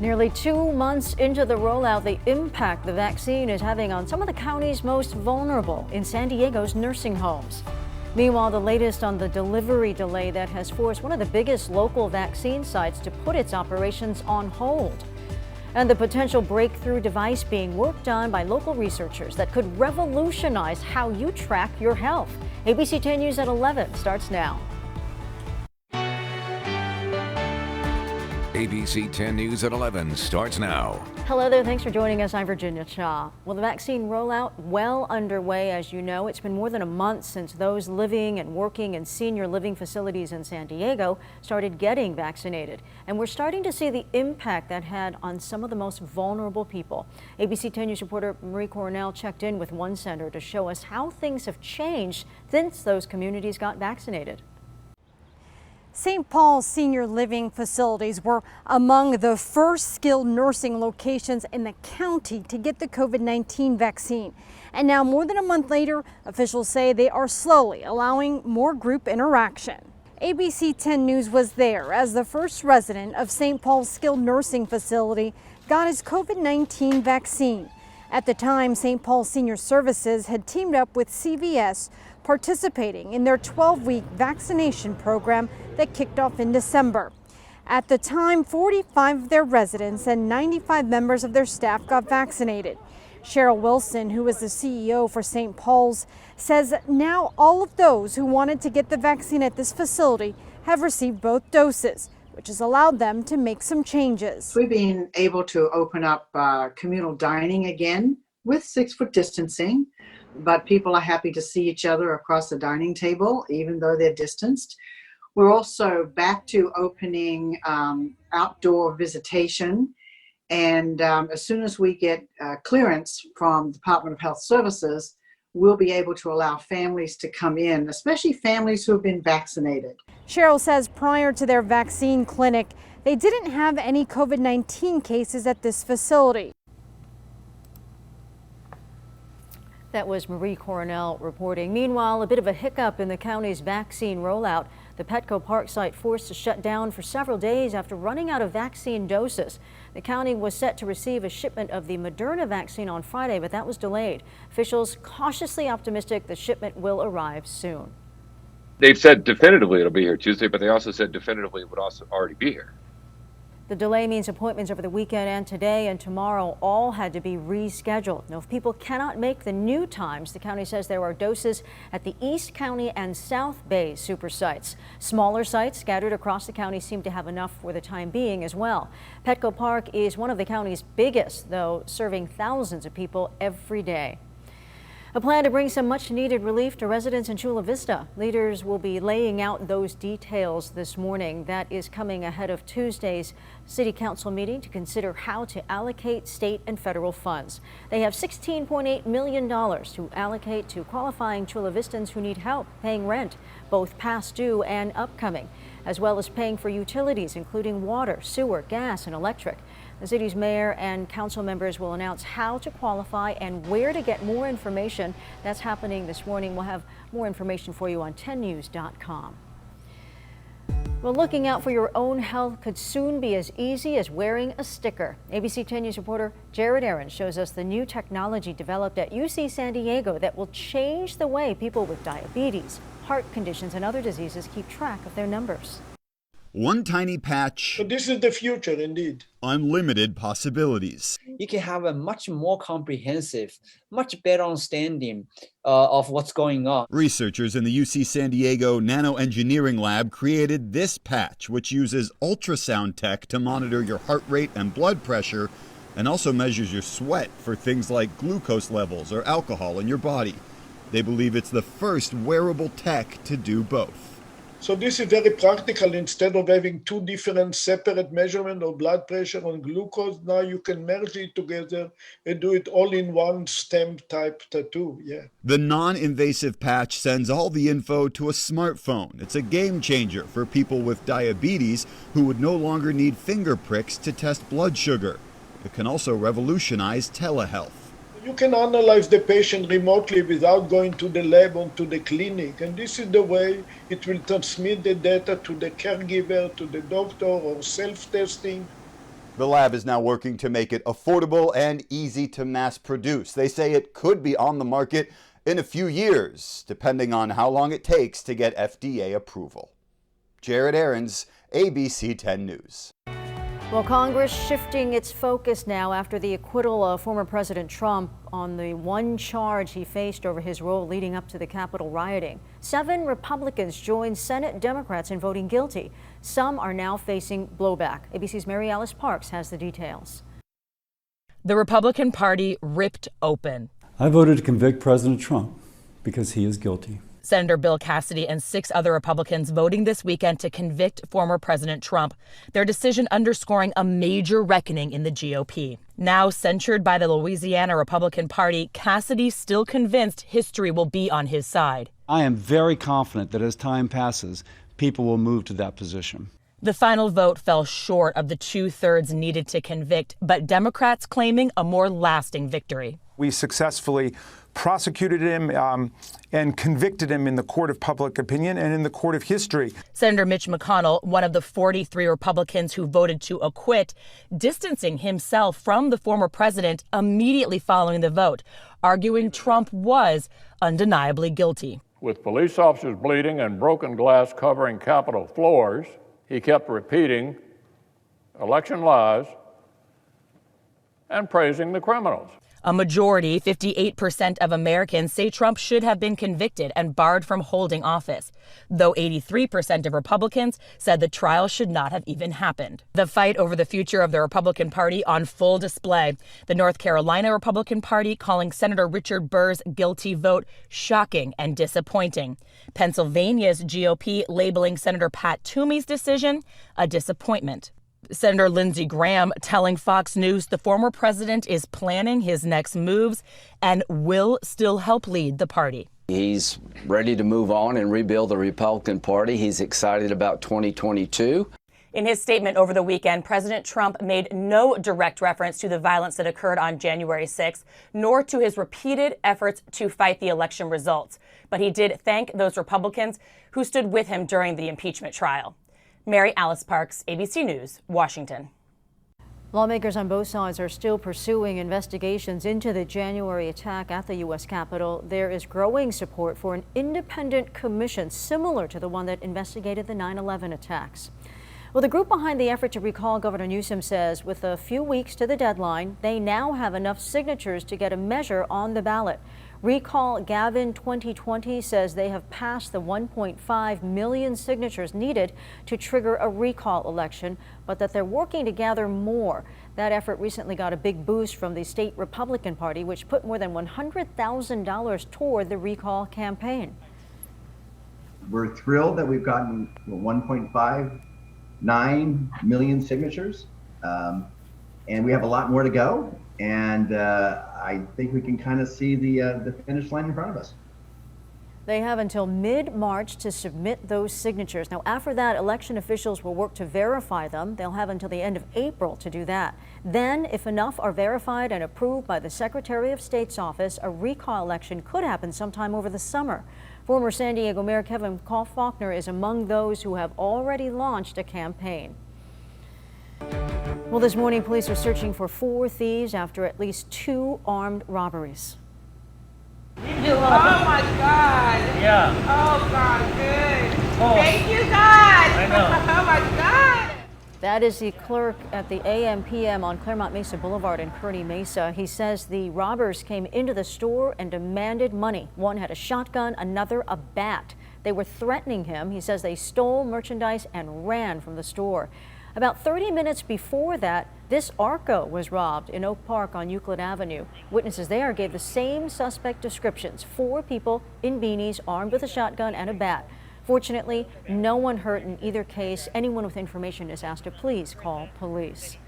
Nearly 2 months into the rollout, the impact the vaccine is having on some of the county's most vulnerable in San Diego's nursing homes. Meanwhile, the latest on the delivery delay that has forced one of the biggest local vaccine sites to put its operations on hold. And the potential breakthrough device being worked on by local researchers that could revolutionize how you track your health. ABC 10 News at 11 starts now. ABC 10 News at 11 starts now. Hello there, thanks for joining us. I'm Virginia Cha. Well, the vaccine rollout well underway. As you know, it's been more than a month since those living and working in senior living facilities in San Diego started getting vaccinated. And we're starting to see the impact that had on some of the most vulnerable people. ABC 10 News reporter Marie Coronel checked in with one center to show us how things have changed since those communities got vaccinated. St. Paul's senior living facilities were among the first skilled nursing locations in the county to get the COVID-19 vaccine. And now, more than a month later, officials say they are slowly allowing more group interaction. ABC 10 News was there as the first resident of St. Paul's skilled nursing facility got his COVID-19 vaccine. At the time, St. Paul Senior Services had teamed up with CVS, participating in their 12-week vaccination program that kicked off in December. At the time, 45 of their residents and 95 members of their staff got vaccinated. Cheryl Wilson, who is the CEO for St. Paul's, says now all of those who wanted to get the vaccine at this facility have received both doses, which has allowed them to make some changes. We've been able to open up communal dining again with 6-foot distancing, but people are happy to see each other across the dining table, even though they're distanced. We're also back to opening outdoor visitation. And as soon as we get clearance from the Department of Health Services, we'll be able to allow families to come in, especially families who have been vaccinated. Cheryl says prior to their vaccine clinic, they didn't have any COVID-19 cases at this facility. That was Marie Coronel reporting. Meanwhile, a bit of a hiccup in the county's vaccine rollout. The Petco Park site forced to shut down for several days after running out of vaccine doses. The county was set to receive a shipment of the Moderna vaccine on Friday, but that was delayed. Officials cautiously optimistic the shipment will arrive soon. They've said definitively it'll be here Tuesday, but they also said definitively it would also already be here. The delay means appointments over the weekend and today and tomorrow all had to be rescheduled. Now, if people cannot make the new times, the county says there are doses at the East County and South Bay super sites. Smaller sites scattered across the county seem to have enough for the time being as well. Petco Park is one of the county's biggest, though, serving thousands of people every day. A plan to bring some much-needed relief to residents in Chula Vista. Leaders will be laying out those details this morning. That is coming ahead of Tuesday's City Council meeting to consider how to allocate state and federal funds. They have $16.8 million to allocate to qualifying Chula Vistans who need help paying rent, both past due and upcoming, as well as paying for utilities, including water, sewer, gas, and electric. The city's mayor and council members will announce how to qualify and where to get more information. That's happening this morning. We'll have more information for you on 10news.com. Well, looking out for your own health could soon be as easy as wearing a sticker. ABC 10 News reporter Jared Aaron shows us the new technology developed at UC San Diego that will change the way people with diabetes, heart conditions, and other diseases keep track of their numbers. One tiny patch. So this is the future indeed. Unlimited possibilities. You can have a much more comprehensive, much better understanding of what's going on. Researchers in the UC San Diego Nanoengineering Lab created this patch, which uses ultrasound tech to monitor your heart rate and blood pressure, and also measures your sweat for things like glucose levels or alcohol in your body. They believe it's the first wearable tech to do both. So this is very practical. Instead of having two different separate measurements of blood pressure and glucose, now you can merge it together and do it all in one stem type tattoo. Yeah. The non-invasive patch sends all the info to a smartphone. It's a game changer for people with diabetes who would no longer need finger pricks to test blood sugar. It can also revolutionize telehealth. You can analyze the patient remotely without going to the lab or to the clinic. And this is the way it will transmit the data to the caregiver, to the doctor, or self-testing. The lab is now working to make it affordable and easy to mass produce. They say it could be on the market in a few years, depending on how long it takes to get FDA approval. Jared Aarons, ABC 10 News. Well, Congress shifting its focus now after the acquittal of former President Trump on the one charge he faced over his role leading up to the Capitol rioting. 7 Republicans joined Senate Democrats in voting guilty. Some are now facing blowback. ABC's Mary Alice Parks has the details. The Republican Party ripped open. I voted to convict President Trump because he is guilty. Senator Bill Cassidy and 6 other Republicans voting this weekend to convict former President Trump, their decision underscoring a major reckoning in the GOP. Now censured by the Louisiana Republican Party, Cassidy still convinced history will be on his side. I am very confident that as time passes, people will move to that position. The final vote fell short of the 2/3 needed to convict, but Democrats claiming a more lasting victory. We successfully prosecuted him and convicted him in the court of public opinion and in the court of history. Senator Mitch McConnell, one of the 43 Republicans who voted to acquit, distancing himself from the former president immediately following the vote, arguing Trump was undeniably guilty. With police officers bleeding and broken glass covering Capitol floors, he kept repeating election lies and praising the criminals. A majority, 58% of Americans, say Trump should have been convicted and barred from holding office, though 83% of Republicans said the trial should not have even happened. The fight over the future of the Republican Party on full display. The North Carolina Republican Party calling Senator Richard Burr's guilty vote shocking and disappointing. Pennsylvania's GOP labeling Senator Pat Toomey's decision a disappointment. Senator Lindsey Graham telling Fox News the former president is planning his next moves and will still help lead the party. He's ready to move on and rebuild the Republican Party. He's excited about 2022. In his statement over the weekend, President Trump made no direct reference to the violence that occurred on January 6th, nor to his repeated efforts to fight the election results. But he did thank those Republicans who stood with him during the impeachment trial. Mary Alice Parks, ABC News, Washington. Lawmakers on both sides are still pursuing investigations into the January attack at the U.S. Capitol. There is growing support for an independent commission similar to the one that investigated the 9/11 attacks. Well, the group behind the effort to recall Governor Newsom says with a few weeks to the deadline, they now have enough signatures to get a measure on the ballot. Recall Gavin 2020 says they have passed the 1.5 million signatures needed to trigger a recall election, but that they're working to gather more. That effort recently got a big boost from the state Republican Party, which put more than $100,000 toward the recall campaign. We're thrilled that we've gotten 1.59 million signatures, and we have a lot more to go. And I think we can kind of see the finish line in front of us. They have until mid-March to submit those signatures. Now, after that, election officials will work to verify them. They'll have until the end of April to do that. Then, if enough are verified and approved by the Secretary of State's office, a recall election could happen sometime over the summer. Former San Diego Mayor Kevin Faulconer is among those who have already launched a campaign. Well, this morning, police are searching for 4 thieves after at least 2 armed robberies. Oh my God. Yeah. Oh God, good. Oh. Thank you, God. I know. Oh my God. That is the clerk at the AM/PM on Claremont Mesa Boulevard in Kearny Mesa. He says the robbers came into the store and demanded money. One had a shotgun, another a bat. They were threatening him. He says they stole merchandise and ran from the store. About 30 minutes before that, this Arco was robbed in Oak Park on Euclid Avenue. Witnesses there gave the same suspect descriptions. 4 people in beanies armed with a shotgun and a bat. Fortunately, no one hurt in either case. Anyone with information is asked to please call police.